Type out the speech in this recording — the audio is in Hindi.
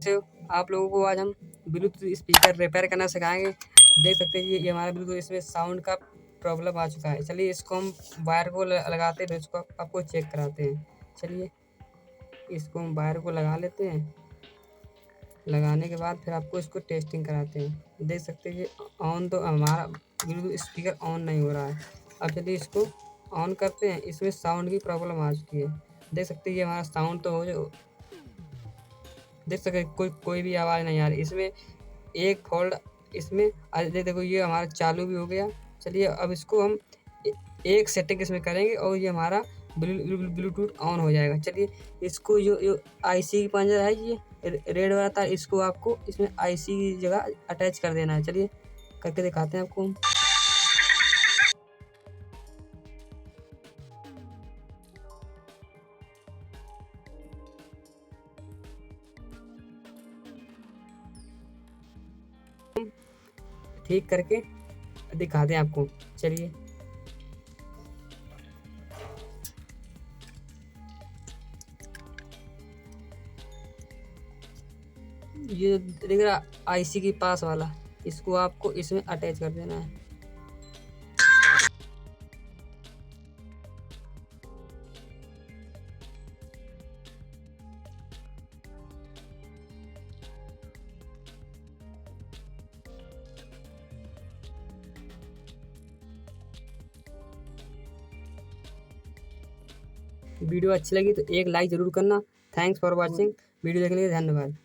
से आप लोगों को आज हम ब्लूटूथ स्पीकर रिपेयर करना सिखाएंगे। देख सकते हैं ये हमारा ब्लूटूथ, इसमें साउंड का प्रॉब्लम आ चुका है। चलिए इसको हम वायर को लगाते हैं, फिर इसको आपको चेक कराते हैं। चलिए इसको हम वायर को लगा लेते हैं। लगाने के बाद फिर आपको इसको टेस्टिंग कराते हैं। देख सकते हैं ये ऑन, तो हमारा ब्लूटूथ स्पीकर ऑन नहीं हो रहा है। अब चलिए इसको ऑन करते हैं। इसमें साउंड की प्रॉब्लम आ चुकी है। देख सकते हैं ये हमारा साउंड तो हो, देख सकते कोई भी आवाज़ नहीं आ रही इसमें। एक फोल्ड इसमें देखो ये हमारा चालू भी हो गया। चलिए अब इसको हम एक सेटिंग इसमें करेंगे और ये हमारा ब्लूटूथ ऑन हो जाएगा। चलिए इसको जो आईसी की पंजर है, ये रेड वाला तार, इसको आपको इसमें आईसी की जगह अटैच कर देना है। चलिए करके दिखाते हैं आपको। ठीक करके दिखाते हैं आपको। चलिए ये दिख रहा आईसी के पास वाला, इसको आपको इसमें अटैच कर देना है। वीडियो अच्छी लगी तो एक लाइक ज़रूर करना। Thanks for watching. वीडियो देखने के लिए धन्यवाद।